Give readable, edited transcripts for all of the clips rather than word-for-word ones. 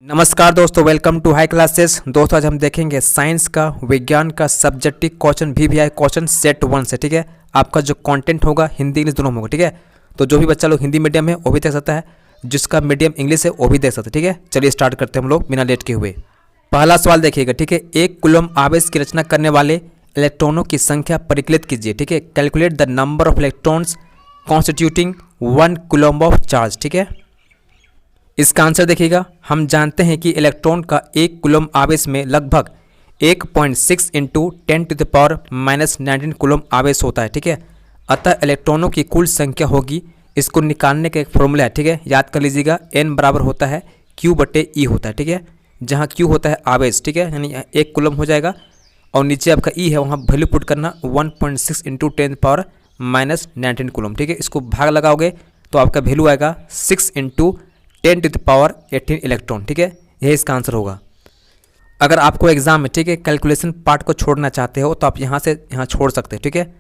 नमस्कार दोस्तों, welcome to high classes. दोस्तों आज हम देखेंगे साइंस का, विज्ञान का subjective question VVI question set 1 से। ठीक है, आपका जो कंटेंट होगा हिंदी इंग्लिश दोनों में होगा। ठीक है, तो जो भी बच्चा लोग हिंदी मीडियम है वो भी देख सकता है, जिसका मीडियम इंग्लिश है वो भी देख सकता है। ठीक है, चलिए स्टार्ट करते हैं हम लोग बिना लेट के हुए। पहला सवाल देखिएगा। ठीक है, 1 कूलम आवेश की रचना करने वाले इलेक्ट्रॉनों की संख्या परिकलित कीजिए। ठीक है, calculate the number of electrons constituting 1 coulomb of charge. ठीक है, इसका आंसर देखिएगा। हम जानते हैं कि इलेक्ट्रॉन का 1 कूलम आवेश में लगभग 1.6 इंटू 10⁻⁻19 कूलम आवेश होता है। ठीक है, अतः इलेक्ट्रॉनों की कुल संख्या होगी, इसको निकालने का एक फॉर्मूला है। ठीक है, याद कर लीजिएगा, n बराबर होता है Q/E होता है। ठीक है, जहाँ Q होता है आवेश। ठीक है, यानी 1 कूलम हो जाएगा और नीचे आपका E है, वहाँ वैल्यू पुट करना 1.6 इंटू 10⁻⁻19 कूलम। ठीक है, इसको भाग लगाओगे तो आपका वैल्यू आएगा 6 इंटू 10⁻18 इलेक्ट्रॉन। ठीक है, यही इसका आंसर होगा। अगर आपको एग्जाम में, ठीक है, कैलकुलेशन पार्ट को छोड़ना चाहते हो तो आप यहाँ से यहाँ छोड़ सकते हैं। ठीक है,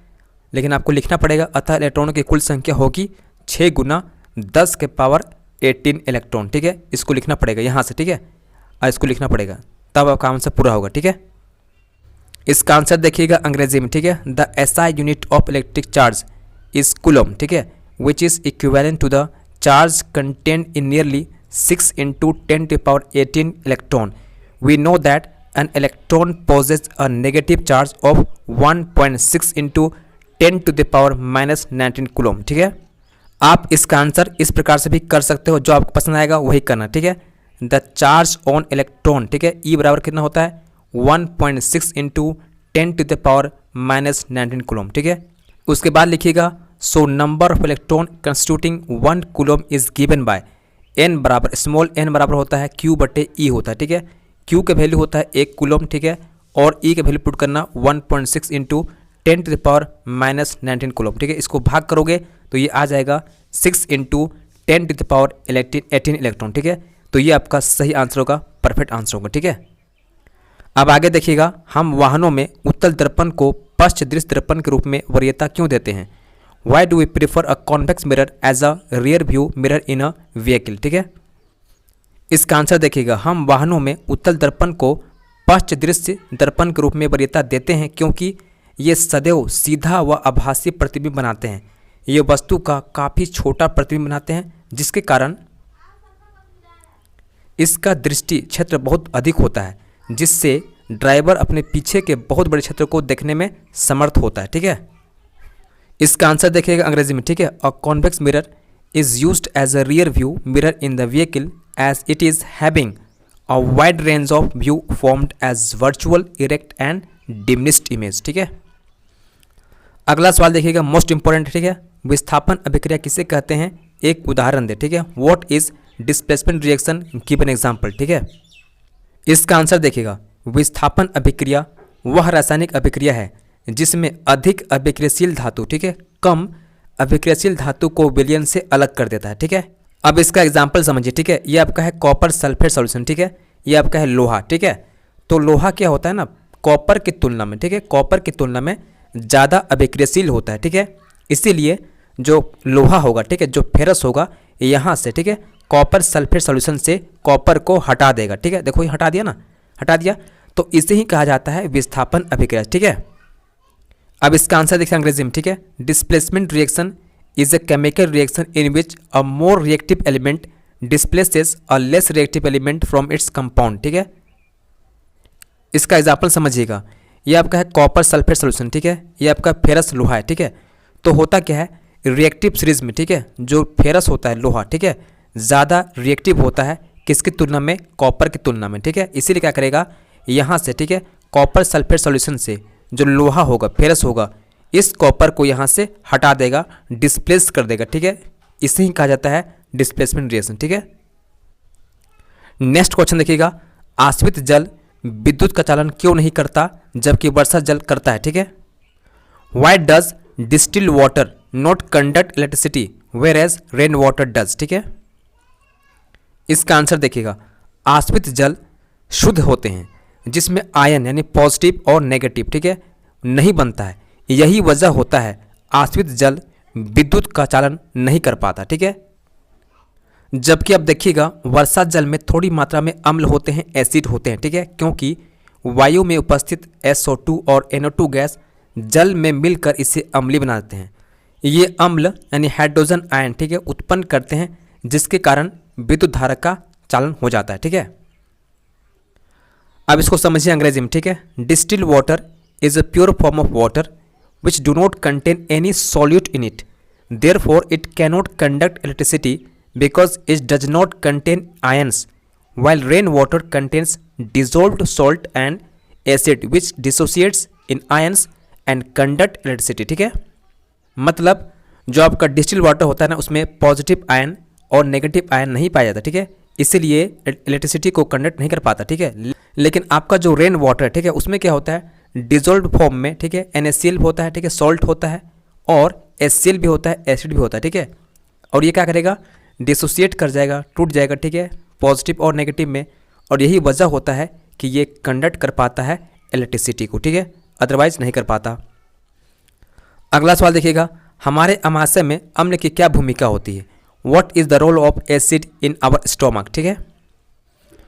लेकिन आपको लिखना पड़ेगा, अतः इलेक्ट्रॉनों की कुल संख्या होगी 6 × 10⁻18 इलेक्ट्रॉन। ठीक है, इसको लिखना पड़ेगा यहाँ से। ठीक है, और इसको लिखना पड़ेगा, तब आपका आंसर पूरा होगा। ठीक है, इसका आंसर देखिएगा अंग्रेजी में। ठीक है, the SI unit of electric charge is coulomb. ठीक है, which is equivalent to the charge contained in nearly 6 into 10⁻18 electron. We know that an electron possesses a negative charge of 1.6 into 10⁻⁻19 coulomb. ठीक है, आप इसका answer इस प्रकार से भी कर सकते हो, जो आपको पसंद आएगा वही करना। ठीक है, द चार्ज ऑन इलेक्ट्रॉन, ठीक है, E बराबर कितना होता है 1.6 इंटू 10⁻⁻19 coulomb. ठीक है, उसके बाद लिखिएगा, so number of electron constituting 1 coulomb is given by n बराबर, स्मॉल n बराबर होता है Q/E होता है। ठीक है, Q का वैल्यू होता है 1 कूलम। ठीक है, और E का वैल्यू पुट करना 1.6 इंटू 10⁻⁻19 कूलम। ठीक है, इसको भाग करोगे तो ये आ जाएगा 6 इंटू 10⁻18 इलेक्ट्रॉन। ठीक है, तो ये आपका सही आंसर होगा, परफेक्ट आंसर होगा। ठीक है, अब आगे देखिएगा, हम वाहनों में उत्तल दर्पण को पश्च दृश्य दर्पण के रूप में वरीयता क्यों देते हैं? Why do we prefer a convex mirror as a rear view mirror in a vehicle? ठीक है, इसका आंसर देखिएगा। हम वाहनों में उत्तल दर्पण को पश्च दृश्य दर्पण के रूप में वरीयता देते हैं क्योंकि ये सदैव सीधा व आभासी प्रतिबिंब बनाते हैं। ये वस्तु का काफ़ी छोटा प्रतिबिंब बनाते हैं, जिसके कारण इसका दृष्टि क्षेत्र बहुत अधिक होता है, जिससे ड्राइवर अपने पीछे के बहुत बड़े क्षेत्र को देखने में समर्थ होता है। ठीक है, इसका आंसर देखिएगा अंग्रेजी में। ठीक है, a convex mirror is used as a rear view mirror in the vehicle as it is having a wide range of view formed as virtual, erect and diminished image. ठीक है, अगला सवाल देखिएगा, मोस्ट इंपॉर्टेंट। ठीक है, विस्थापन अभिक्रिया किसे कहते हैं? एक उदाहरण दे। ठीक है, what is displacement reaction, give an example. ठीक है, इसका आंसर देखिएगा, विस्थापन अभिक्रिया वह रासायनिक अभिक्रिया है जिसमें अधिक अभिक्रियाशील धातु, ठीक है, कम अभिक्रियाशील धातु को विलयन से अलग कर देता है। ठीक है, अब इसका एग्जांपल समझिए। ठीक है, ये आपका है कॉपर सल्फेट सॉल्यूशन। ठीक है, ये आपका है लोहा। ठीक है, तो लोहा क्या होता है ना, कॉपर की तुलना में, ठीक है, कॉपर की तुलना में ज़्यादा अभिक्रियाशील होता है। ठीक है, इसीलिए जो लोहा होगा, ठीक है, जो फेरस होगा, यहाँ से, ठीक है, कॉपर सल्फेट सॉल्यूशन से कॉपर को हटा देगा। ठीक है, देखो ये हटा दिया ना, हटा दिया, तो इसे ही कहा जाता है विस्थापन अभिक्रिया। ठीक है, अब इसका आंसर देखिए अंग्रेजी में। ठीक है, displacement reaction is a chemical reaction in which a more reactive element displaces a less reactive element from its compound. ठीक है, इसका एग्जाम्पल समझिएगा, ये आपका है कॉपर सल्फेट सोल्यूशन। ठीक है, ये आपका फेरस लोहा है। ठीक है, तो होता क्या है, रिएक्टिव सीरीज में, ठीक है, जो फेरस होता है लोहा, ठीक है, ज़्यादा रिएक्टिव होता है किसकी तुलना में? कॉपर की तुलना में। ठीक है, इसीलिए क्या करेगा, यहाँ से, ठीक है, कॉपर सल्फेट सॉल्यूशन से जो लोहा होगा, फेरस होगा, इस कॉपर को यहाँ से हटा देगा, डिस्प्लेस कर देगा। ठीक है, इसे ही कहा जाता है डिस्प्लेसमेंट रिएक्शन। ठीक है, नेक्स्ट क्वेश्चन देखिएगा, आश्रित जल विद्युत का चालन क्यों नहीं करता जबकि वर्षा जल करता है? ठीक है, why does distilled water not conduct electricity whereas rain water does? ठीक है, इसका आंसर देखिएगा, आश्रित जल शुद्ध होते हैं जिसमें आयन यानी पॉजिटिव और नेगेटिव, ठीक है, नहीं बनता है। यही वजह होता है आश्रित जल विद्युत का चालन नहीं कर पाता। ठीक है, जबकि अब देखिएगा वर्षा जल में थोड़ी मात्रा में अम्ल होते हैं, एसिड होते हैं, ठीक है, क्योंकि वायु में उपस्थित SO2 और NO2 गैस जल में मिलकर इसे अम्लीय बना देते हैं। ये अम्ल यानी हाइड्रोजन आयन, ठीक है, उत्पन्न करते हैं, जिसके कारण विद्युत धारा का चालन हो जाता है, ठीक है। अब इसको समझिए अंग्रेजी में, ठीक है। Distilled water is a pure form of water which do not contain any solute in it, therefore it cannot conduct electricity because it does not contain ions, while rain water contains dissolved salt and acid which dissociates in ions and conduct electricity, ठीक है। मतलब जो आपका distil water होता है ना, उसमें positive ion और नेगेटिव आयन नहीं पाया जाता, ठीक है, इसीलिए इलेक्ट्रिसिटी को कंडक्ट नहीं कर पाता, ठीक है। लेकिन आपका जो रेन वाटर है, ठीक है, उसमें क्या होता है, डिजोल्व फॉर्म में, ठीक है, NaCl होता है, ठीक है, सॉल्ट होता है और HCl भी होता है, एसिड भी होता है, ठीक है। और ये क्या करेगा, डिसोसिएट कर जाएगा, टूट जाएगा, ठीक है, पॉजिटिव और नेगेटिव में, और यही वजह होता है कि ये कंडक्ट कर पाता है इलेक्ट्रिसिटी को, ठीक है, अदरवाइज नहीं कर पाता। अगला सवाल देखिएगा, हमारे अमाशय में अम्ल की क्या भूमिका होती है? What is the role of acid in our stomach, ठीक है।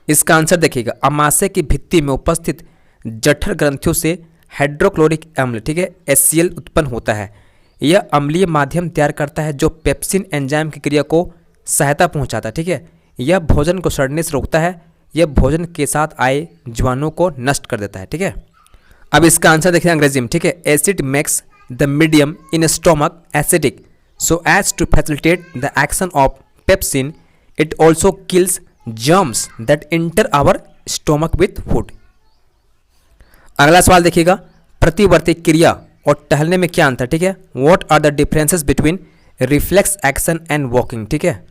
इसका आंसर देखिएगा, अमाशय की भित्ति में उपस्थित जठर ग्रंथियों से हाइड्रोक्लोरिक अम्ल, ठीक है, HCl उत्पन्न होता है। यह अम्लीय माध्यम तैयार करता है जो पेप्सिन एंजाइम की क्रिया को सहायता पहुंचाता है, ठीक है। यह भोजन को सड़ने से रोकता है, यह भोजन के साथ आए जीवाणुओं को नष्ट कर देता है, ठीक है। अब इसका आंसर देखिए अंग्रेजी में, ठीक है। Acid makes the medium in stomach acidic so as to facilitate the action of pepsin, it also kills germs that enter our stomach with food. अगला सवाल देखिएगा, प्रतिवर्ती क्रिया और टहलने में क्या अंतर, ठीक है। What are the differences between reflex action and walking, ठीक है।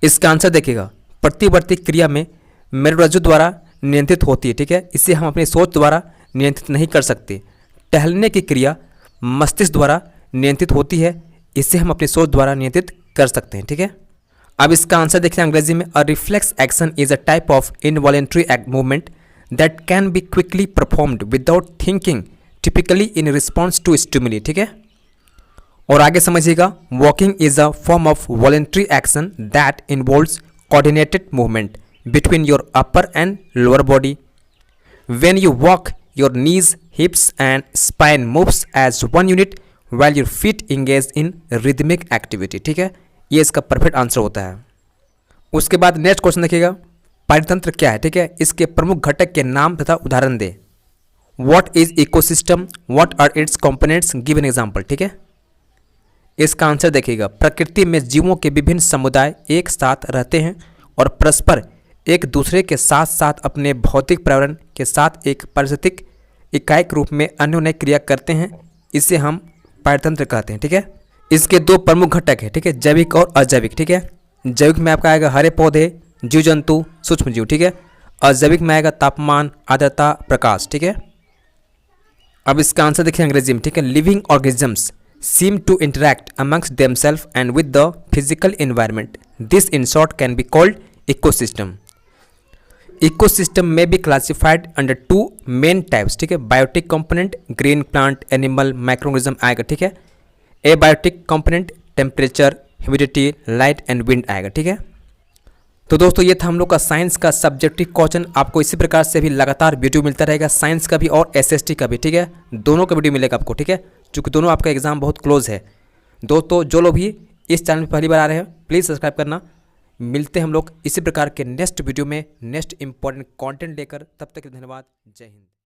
इसका आंसर देखिएगा, प्रतिवर्ती क्रिया में मेरुरज्जु द्वारा नियंत्रित होती है, ठीक है, इसे हम अपनी सोच द्वारा नियंत्रित नहीं कर सकते। टहलने की क्रिया मस्तिष्क द्वारा नियंत्रित होती है, इसे हम अपनी सोच द्वारा नियंत्रित कर सकते हैं, ठीक है। अब इसका आंसर देखिए अंग्रेजी में, a reflex action is a type of involuntary movement that can be quickly performed without thinking, typically in response to stimuli, ठीक है। और आगे समझिएगा, walking is a form of voluntary action that involves coordinated movement between your upper and lower body. When you walk your knees, hips and spine moves as one unit while your feet engage in rhythmic activity, ठीक है। ये इसका perfect answer होता है। उसके बाद next question देखिएगा, पारितंत्र क्या है, ठीक है, इसके प्रमुख घटक के नाम तथा उदाहरण दे। What is ecosystem, what are its components, give an example, ठीक है। इसका आंसर देखिएगा, प्रकृति में जीवों के विभिन्न समुदाय एक साथ रहते हैं और परस्पर एक दूसरे के साथ साथ अपने भौतिक पर्यावरण के साथ एक पारिस्थितिक इकाई के रूप में अन्योन्य क्रिया करते हैं, इसे हम पारितंत्र कहते हैं, ठीक है। इसके दो प्रमुख घटक है, ठीक है, जैविक और अजैविक, ठीक है। जैविक में आपका आएगा हरे पौधे, जीव जंतु, सूक्ष्म जीव, ठीक है। अजैविक में आएगा तापमान, आर्द्रता, प्रकाश, ठीक है। अब इसका आंसर देखिए अंग्रेजी में, ठीक है। Living organisms seem to interact amongst themselves and with the physical environment. This in short can be called ecosystem. Ecosystem may be classified under two main types, ठीक है, biotic component, green plant, animal, microorganism आएगा, ठीक है। abiotic component, temperature, humidity, light and wind आएगा, ठीक है। तो दोस्तों ये था हम लोग का साइंस का सब्जेक्टिव क्वेश्चन। आपको इसी प्रकार से भी लगातार वीडियो मिलता रहेगा, साइंस का भी और SST का भी, ठीक है, दोनों का वीडियो मिलेगा आपको, ठीक है, क्योंकि दोनों आपका एग्जाम बहुत क्लोज है। दोस्तों जो लोग भी इस चैनल पर पहली बार आ रहे हैं प्लीज़ सब्सक्राइब करना। मिलते हैं हम लोग इसी प्रकार के नेक्स्ट वीडियो में नेक्स्ट इंपॉर्टेंट कंटेंट लेकर, तब तक धन्यवाद, जय हिंद।